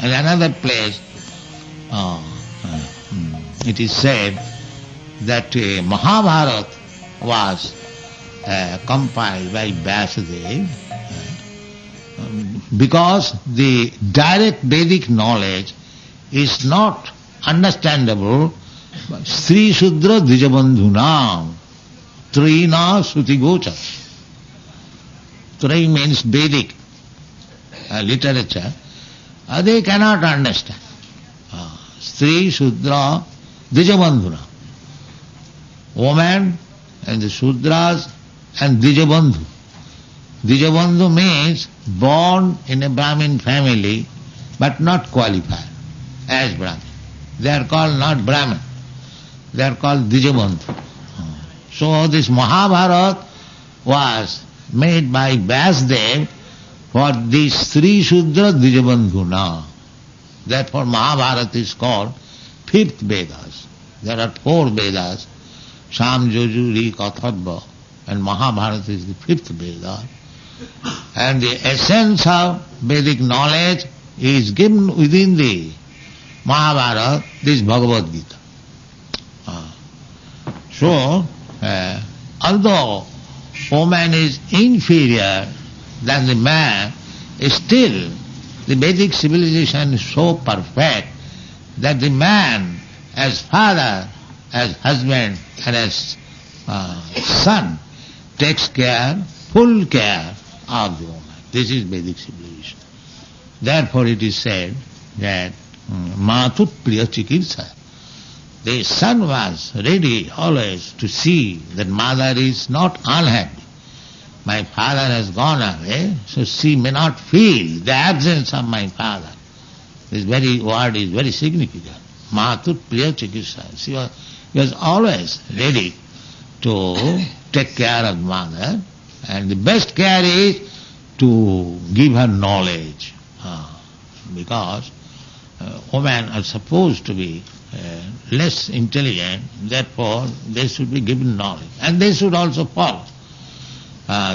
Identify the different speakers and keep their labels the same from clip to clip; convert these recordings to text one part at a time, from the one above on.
Speaker 1: In another place, it is said that Mahabharata was compiled by Vyasadeva because the direct Vedic knowledge is not understandable. Sri Shudra Dijabandhunam Trina Suti Gocha. Tri means Vedic literature. They cannot understand. Sri Shudra Dijabandhuna. Woman and the Shudras and Dijabandhu. Dijabandhu means born in a Brahmin family but not qualified as Brahmin. They are called not Brahmin. They are called Dijabandhu. So this Mahabharata was made by Vyasadeva for these three Shudra Dijabandhuna. Therefore Mahabharata is called fifth Vedas. There are four Vedas, Sam, Joju, Rik, Atharva, and Mahabharata is the fifth Veda. And the essence of Vedic knowledge is given within the Mahabharata, this Bhagavad Gita. So, although woman is inferior than the man, still the Vedic civilization is so perfect that the man as father, as husband and as son takes care, full care of the woman. This is Vedic civilization. Therefore it is said that Matut Priya Chikitsa. The son was ready always to see that mother is not unhappy. My father has gone away, so she may not feel the absence of my father. This very word is very significant. Matut Priya Chikitsa. She was always ready to take care of mother, and the best care is to give her knowledge. Because women are supposed to be less intelligent, therefore they should be given knowledge. And they should also follow.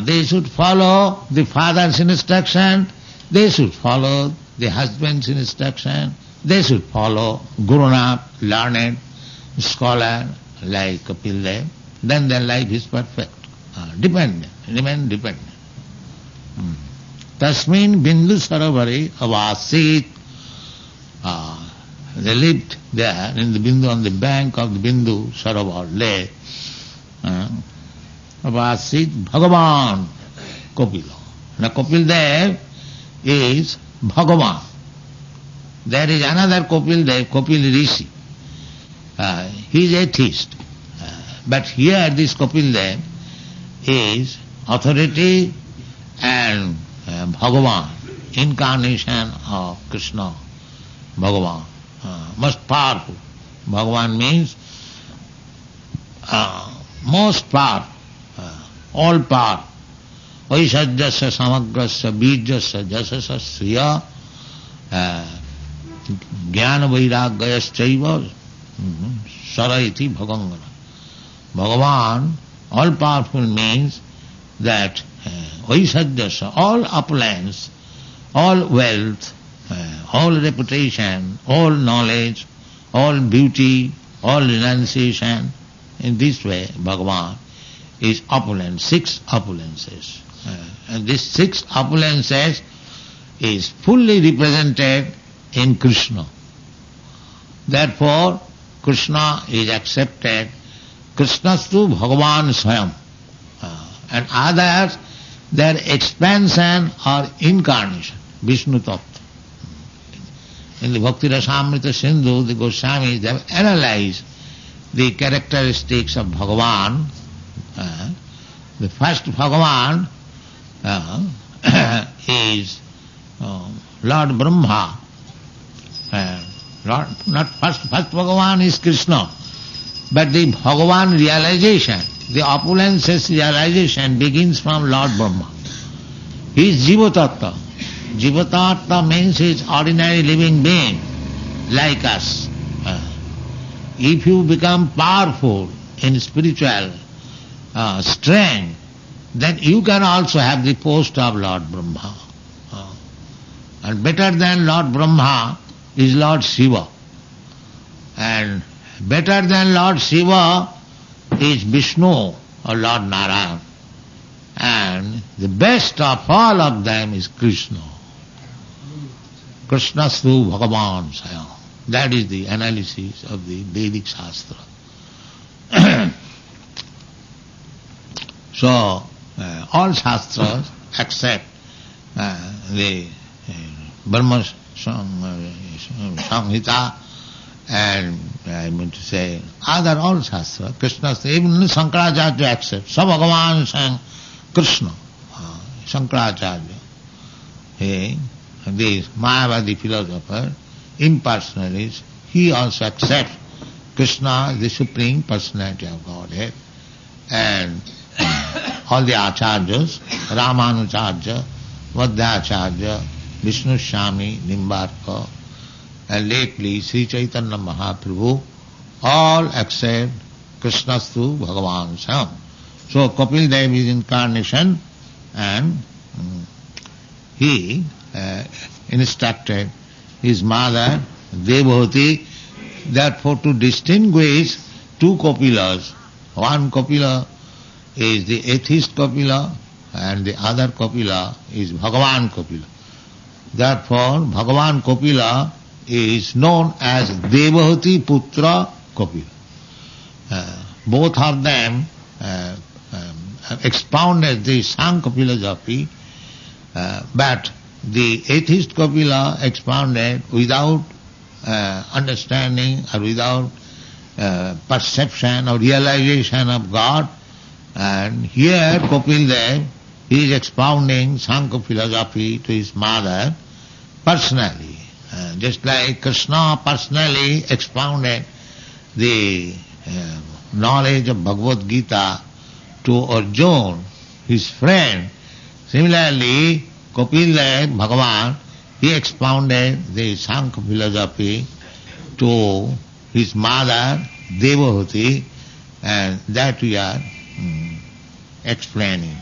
Speaker 1: They should follow the father's instruction, they should follow the husband's instruction, they should follow grown-up, learned scholar like Kapil Dev. Then their life is perfect. Remain dependent. Tasmin Bindu Sarovari Avasit. They lived there in the Bindu, on the bank of the Bindu Sarovar lake. Avasit Bhagavan Kapila. Now Kapil Dev is Bhagavan. There is another Kapil Dev, Kapil Rishi. He is atheist. But here this Kapil Dev is authority and Bhagavan, incarnation of Krishna, Bhagavan, most powerful. Bhagavan means most powerful, all power. Vaishajyasya samagrasya bijyasya jasasya sriya jnana vairagyayaschaiva saraiti bhagangana. Bhagavan, all powerful means that Vaishajyasya, all opulence, all wealth, all reputation, all knowledge, all beauty, all renunciation, in this way Bhagavan is opulent, six opulences. And these six opulences is fully represented in Krishna. Therefore Krishna is accepted. Krishnastu Bhagavan Swayam. And others, their expansion or incarnation, Vishnu Tattva. In the Bhakti Rasamrita Sindhu, the Goswamis, they have analyzed the characteristics of Bhagavan. The first Bhagavan is Lord Brahma. Not first Bhagavan is Krishna. But the Bhagavan realization, the opulences realization begins from Lord Brahma. He is Jiva Tattva. Jiva Tattva means he is ordinary living being like us. If you become powerful in spiritual strength, then you can also have the post of Lord Brahma. And better than Lord Brahma is Lord Shiva. And better than Lord Shiva is Vishnu or Lord Narayan. And the best of all of them is Krishna. Krishnastu Bhagavan Sayam. That is the analysis of the Vedic Shastra. So, all Shastras except the Brahma Samhita and I mean to say other all Shastra, Krishna's, even Shankaracharya accepts. So Bhagavan sang Krishna, Shankaracharya. He, the Mayavadi philosopher, impersonalist, he also accepts Krishna as the Supreme Personality of Godhead. And all the Acharyas, Ramanujarya, Vadhyacharya, Vishnu Swami, Nimbarka, and lately Sri Chaitanya Mahaprabhu, all accept Krishnastu Bhagavan Sam. So Kapil Dev is incarnation and he instructed his mother Devahati, therefore to distinguish two Kapilas. One Kapila is the atheist Kapila and the other Kapila is Bhagavan Kapila. Therefore Bhagavan Kapila is known as Devahati Putra Kapila. Both of them expounded the Sankhya philosophy, but the atheist Kapila expounded without understanding or without perception or realization of God. And here Kapil Dev is expounding Sankhya philosophy to his mother personally. Just like Krishna personally expounded the knowledge of Bhagavad Gita to Arjuna, his friend. Similarly, Kapil Dev, Bhagavan, he expounded the Sankhya philosophy to his mother, Devahati, and that we are explaining.